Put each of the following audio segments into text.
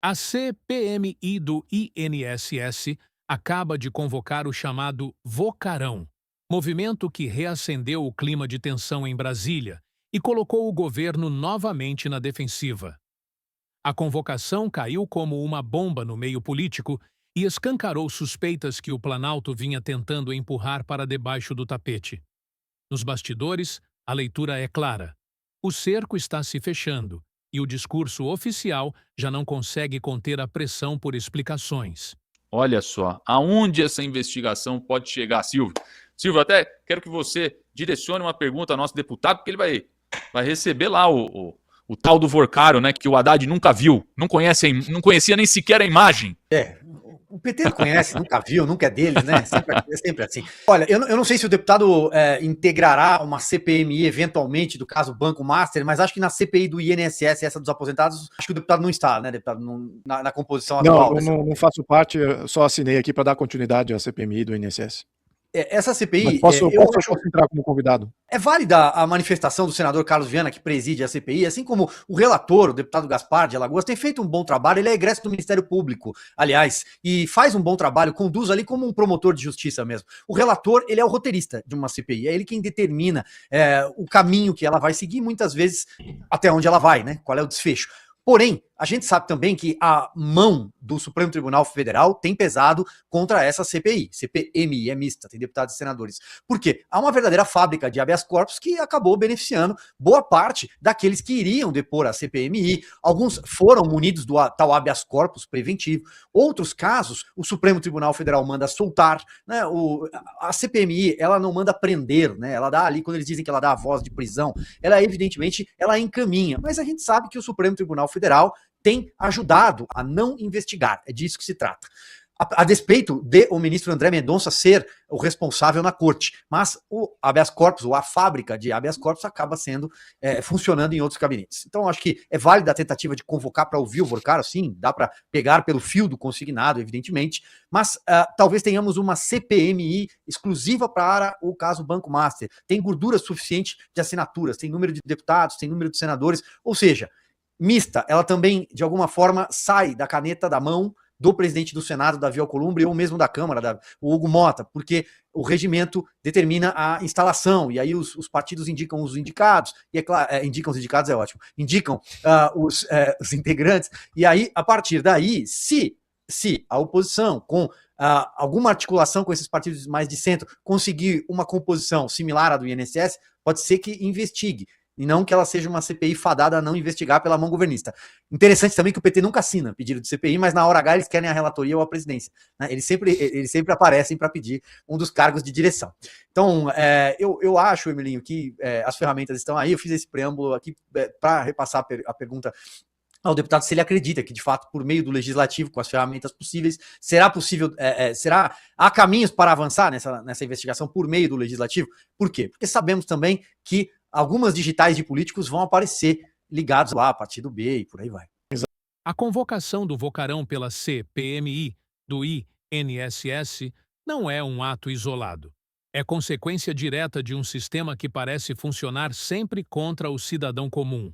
A CPMI do INSS acaba de convocar o chamado Vocarão, movimento que reacendeu o clima de tensão em Brasília e colocou o governo novamente na defensiva. A convocação caiu como uma bomba no meio político e escancarou suspeitas que o Planalto vinha tentando empurrar para debaixo do tapete. Nos bastidores, a leitura é clara. O cerco está se fechando e o discurso oficial já não consegue conter a pressão por explicações. Olha só, aonde essa investigação pode chegar, Silvio? Silvio, até quero que você direcione uma pergunta ao nosso deputado, porque ele vai receber lá o tal do Vorcaro, né, que o Haddad nunca viu, não conhecia nem sequer a imagem. O PT não conhece, nunca viu, nunca é deles, né? É sempre assim. Olha, eu não sei se o deputado integrará uma CPMI eventualmente do caso Banco Master, mas acho que na CPI do INSS, essa dos aposentados, acho que o deputado não está, né, deputado, na composição atual. Não faço parte, eu só assinei aqui para dar continuidade à CPMI do INSS. Essa CPI... Mas posso entrar como convidado. É válida a manifestação do senador Carlos Viana, que preside a CPI, assim como o relator, o deputado Gaspar de Alagoas, tem feito um bom trabalho. Ele é egresso do Ministério Público, aliás, e faz um bom trabalho, conduz ali como um promotor de justiça mesmo. O relator, ele é o roteirista de uma CPI, é ele quem determina o caminho que ela vai seguir, muitas vezes até onde ela vai, né? Qual é o desfecho. Porém, a gente sabe também que a mão do Supremo Tribunal Federal tem pesado contra essa CPI. CPMI é mista, tem deputados e senadores. Por quê? Há uma verdadeira fábrica de habeas corpus que acabou beneficiando boa parte daqueles que iriam depor a CPMI. Alguns foram munidos do tal habeas corpus preventivo. Outros casos, o Supremo Tribunal Federal manda soltar, né? A CPMI, ela não manda prender, né? Ela dá ali, quando eles dizem que ela dá a voz de prisão, ela evidentemente, ela encaminha. Mas a gente sabe que o Supremo Tribunal Federal tem ajudado a não investigar. É disso que se trata. A despeito de o ministro André Mendonça ser o responsável na corte, mas o habeas corpus, ou a fábrica de habeas corpus, acaba sendo funcionando em outros gabinetes. Então, acho que é válida a tentativa de convocar para ouvir o Vorcaro, sim, dá para pegar pelo fio do consignado, evidentemente, mas talvez tenhamos uma CPMI exclusiva para o caso Banco Master. Tem gordura suficiente de assinaturas, tem número de deputados, tem número de senadores, ou seja, mista, ela também, de alguma forma, sai da caneta da mão do presidente do Senado, Davi Alcolumbre, ou mesmo da Câmara, o Hugo Mota, porque o regimento determina a instalação, e aí os partidos indicam os indicados, e é claro, indicam os indicados é ótimo, indicam os integrantes, e aí, a partir daí, se a oposição, com alguma articulação com esses partidos mais de centro, conseguir uma composição similar à do INSS, pode ser que investigue, e não que ela seja uma CPI fadada a não investigar pela mão governista. Interessante também que o PT nunca assina pedido de CPI, mas na hora H eles querem a relatoria ou a presidência, né? Eles sempre aparecem para pedir um dos cargos de direção. Então, eu acho, Emilinho, que as ferramentas estão aí. Eu fiz esse preâmbulo aqui para repassar a pergunta ao deputado se ele acredita que, de fato, por meio do legislativo, com as ferramentas possíveis, será possível, há caminhos para avançar nessa investigação por meio do legislativo? Por quê? Porque sabemos também que algumas digitais de políticos vão aparecer ligados lá a partido B e por aí vai. A convocação do Vocarão pela CPMI do INSS não é um ato isolado. É consequência direta de um sistema que parece funcionar sempre contra o cidadão comum.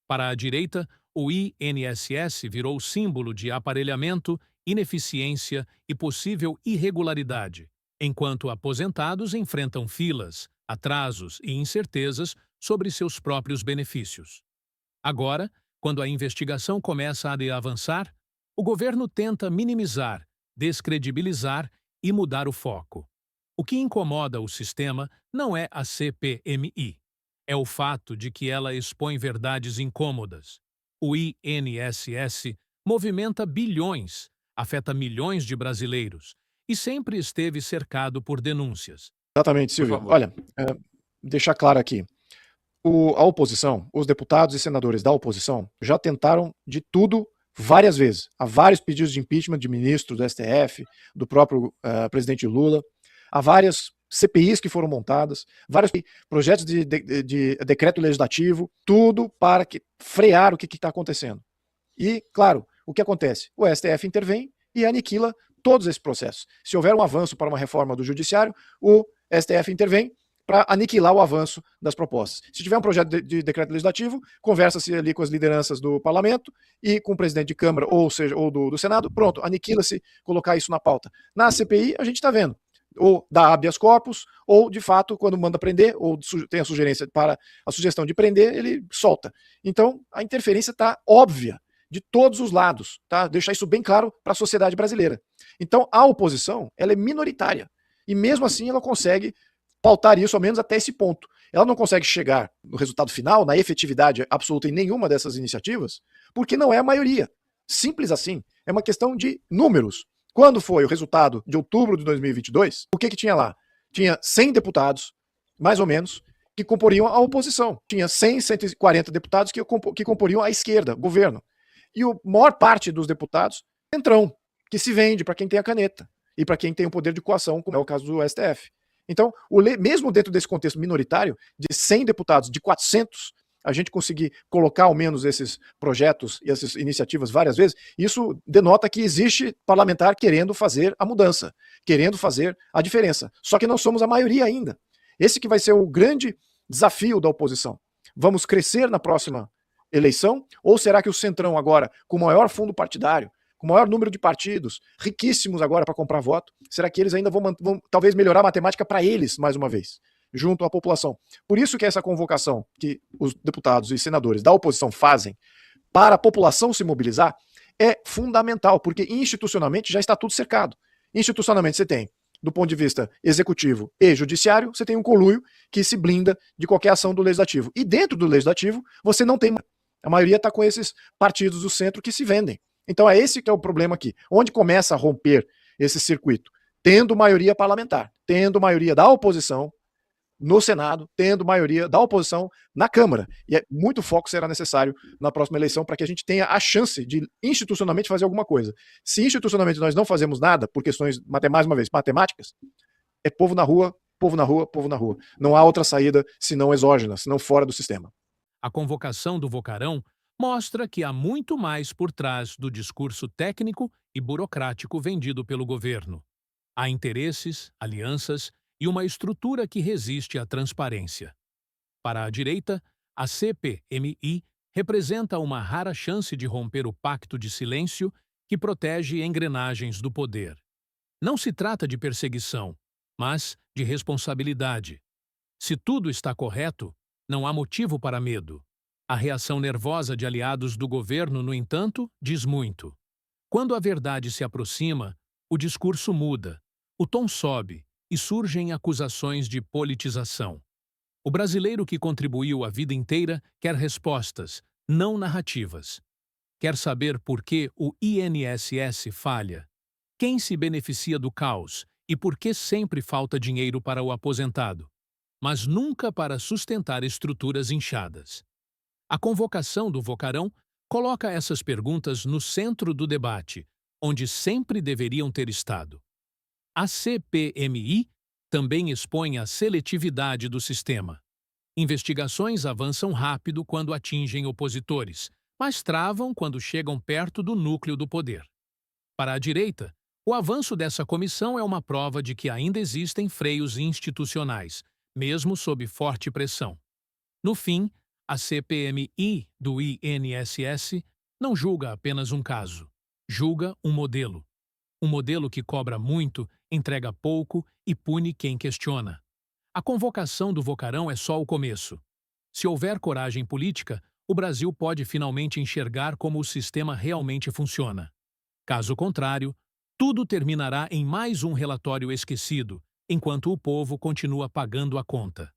Para a direita, o INSS virou símbolo de aparelhamento, ineficiência e possível irregularidade, enquanto aposentados enfrentam filas, atrasos e incertezas sobre seus próprios benefícios. Agora, quando a investigação começa a avançar, o governo tenta minimizar, descredibilizar e mudar o foco. O que incomoda o sistema não é a CPMI. É o fato de que ela expõe verdades incômodas. O INSS movimenta bilhões, afeta milhões de brasileiros e sempre esteve cercado por denúncias. Exatamente, Silvio. Olha, deixar claro aqui. A oposição, os deputados e senadores da oposição já tentaram de tudo várias vezes. Há vários pedidos de impeachment de ministros do STF, do próprio presidente Lula. Há várias CPIs que foram montadas, vários projetos de decreto legislativo, tudo para frear o que está acontecendo. E, claro, o que acontece? O STF intervém e aniquila todos esses processos. Se houver um avanço para uma reforma do judiciário, o STF intervém para aniquilar o avanço das propostas. Se tiver um projeto de decreto legislativo, conversa-se ali com as lideranças do parlamento e com o presidente de Câmara, ou seja, ou do Senado, pronto, aniquila-se colocar isso na pauta. Na CPI, a gente está vendo, ou dá habeas corpus, ou, de fato, quando manda prender, ou tem a sugerência para a sugestão de prender, ele solta. Então, a interferência está óbvia, de todos os lados, tá? Deixar isso bem claro para a sociedade brasileira. Então, a oposição, ela é minoritária, e mesmo assim ela consegue pautar isso, ao menos até esse ponto. Ela não consegue chegar no resultado final, na efetividade absoluta em nenhuma dessas iniciativas, porque não é a maioria. Simples assim. É uma questão de números. Quando foi o resultado de outubro de 2022, o que tinha lá? Tinha 100 deputados, mais ou menos, que comporiam a oposição. Tinha 100, 140 deputados que comporiam a esquerda, governo. E a maior parte dos deputados, centrão, que se vende para quem tem a caneta e para quem tem o poder de coação, como é o caso do STF. Então, mesmo dentro desse contexto minoritário, de 100 deputados, de 400, a gente conseguir colocar ao menos esses projetos e essas iniciativas várias vezes, isso denota que existe parlamentar querendo fazer a mudança, querendo fazer a diferença. Só que não somos a maioria ainda. Esse que vai ser o grande desafio da oposição. Vamos crescer na próxima eleição? Ou será que o Centrão agora, com o maior fundo partidário, com o maior número de partidos, riquíssimos agora para comprar voto, será que eles ainda vão talvez melhorar a matemática para eles, mais uma vez, junto à população? Por isso que essa convocação que os deputados e senadores da oposição fazem para a população se mobilizar é fundamental, porque institucionalmente já está tudo cercado. Institucionalmente você tem, do ponto de vista executivo e judiciário, você tem um conluio que se blinda de qualquer ação do legislativo. E dentro do legislativo, você não tem. A maioria está com esses partidos do centro que se vendem. Então é esse que é o problema aqui. Onde começa a romper esse circuito? Tendo maioria parlamentar, tendo maioria da oposição no Senado, tendo maioria da oposição na Câmara. E muito foco será necessário na próxima eleição para que a gente tenha a chance de institucionalmente fazer alguma coisa. Se institucionalmente nós não fazemos nada, por questões, mais uma vez, matemáticas, é povo na rua, povo na rua, povo na rua. Não há outra saída senão exógena, senão fora do sistema. A convocação do Vocarão mostra que há muito mais por trás do discurso técnico e burocrático vendido pelo governo. Há interesses, alianças e uma estrutura que resiste à transparência. Para a direita, a CPMI representa uma rara chance de romper o pacto de silêncio que protege engrenagens do poder. Não se trata de perseguição, mas de responsabilidade. Se tudo está correto, não há motivo para medo. A reação nervosa de aliados do governo, no entanto, diz muito. Quando a verdade se aproxima, o discurso muda, o tom sobe e surgem acusações de politização. O brasileiro que contribuiu a vida inteira quer respostas, não narrativas. Quer saber por que o INSS falha, quem se beneficia do caos e por que sempre falta dinheiro para o aposentado, mas nunca para sustentar estruturas inchadas. A convocação do Vocarão coloca essas perguntas no centro do debate, onde sempre deveriam ter estado. A CPMI também expõe a seletividade do sistema. Investigações avançam rápido quando atingem opositores, mas travam quando chegam perto do núcleo do poder. Para a direita, o avanço dessa comissão é uma prova de que ainda existem freios institucionais, mesmo sob forte pressão. No fim, a CPMI do INSS não julga apenas um caso, julga um modelo. Um modelo que cobra muito, entrega pouco e pune quem questiona. A convocação do Vocarão é só o começo. Se houver coragem política, o Brasil pode finalmente enxergar como o sistema realmente funciona. Caso contrário, tudo terminará em mais um relatório esquecido, enquanto o povo continua pagando a conta.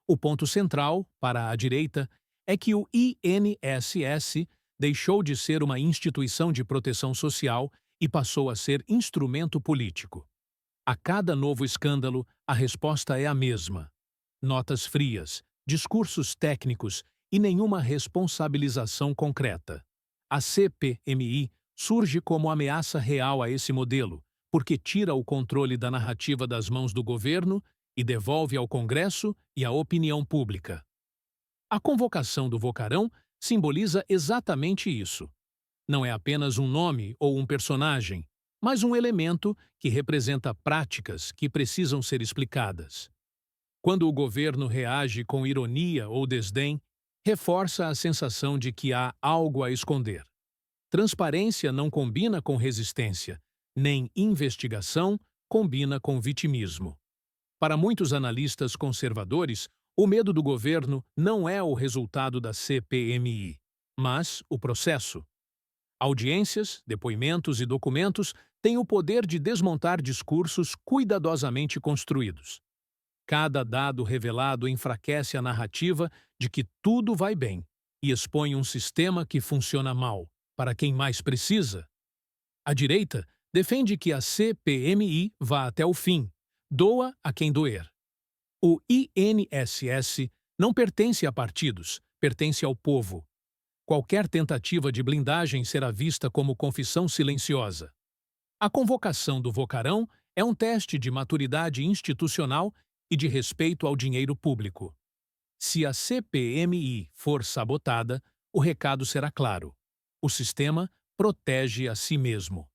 O ponto central, para a direita, é que o INSS deixou de ser uma instituição de proteção social e passou a ser instrumento político. A cada novo escândalo, a resposta é a mesma. Notas frias, discursos técnicos e nenhuma responsabilização concreta. A CPMI surge como ameaça real a esse modelo, porque tira o controle da narrativa das mãos do governo e devolve ao Congresso e à opinião pública. A convocação do Vocarão simboliza exatamente isso. Não é apenas um nome ou um personagem, mas um elemento que representa práticas que precisam ser explicadas. Quando o governo reage com ironia ou desdém, reforça a sensação de que há algo a esconder. Transparência não combina com resistência, nem investigação combina com vitimismo. Para muitos analistas conservadores, o medo do governo não é o resultado da CPMI, mas o processo. Audiências, depoimentos e documentos têm o poder de desmontar discursos cuidadosamente construídos. Cada dado revelado enfraquece a narrativa de que tudo vai bem e expõe um sistema que funciona mal, para quem mais precisa. A direita defende que a CPMI vá até o fim, doa a quem doer. O INSS não pertence a partidos, pertence ao povo. Qualquer tentativa de blindagem será vista como confissão silenciosa. A convocação do Vocarão é um teste de maturidade institucional e de respeito ao dinheiro público. Se a CPMI for sabotada, o recado será claro. O sistema protege a si mesmo.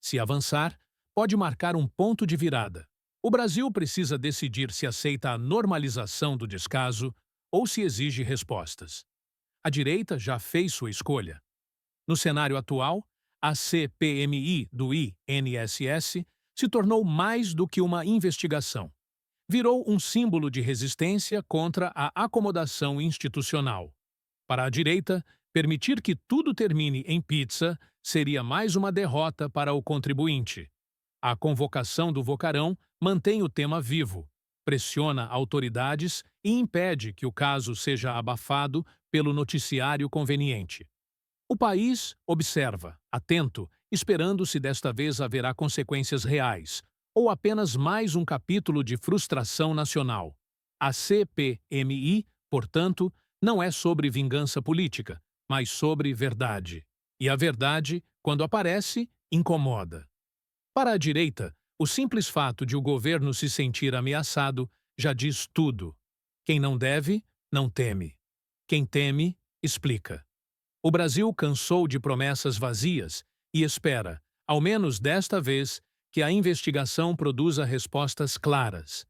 Se avançar, pode marcar um ponto de virada. O Brasil precisa decidir se aceita a normalização do descaso ou se exige respostas. A direita já fez sua escolha. No cenário atual, a CPMI do INSS se tornou mais do que uma investigação. Virou um símbolo de resistência contra a acomodação institucional. Para a direita, permitir que tudo termine em pizza seria mais uma derrota para o contribuinte. A convocação do Vocarão mantém o tema vivo, pressiona autoridades e impede que o caso seja abafado pelo noticiário conveniente. O país observa, atento, esperando se desta vez haverá consequências reais, ou apenas mais um capítulo de frustração nacional. A CPMI, portanto, não é sobre vingança política, mas sobre verdade. E a verdade, quando aparece, incomoda. Para a direita, o simples fato de o governo se sentir ameaçado já diz tudo. Quem não deve, não teme. Quem teme, explica. O Brasil cansou de promessas vazias e espera, ao menos desta vez, que a investigação produza respostas claras.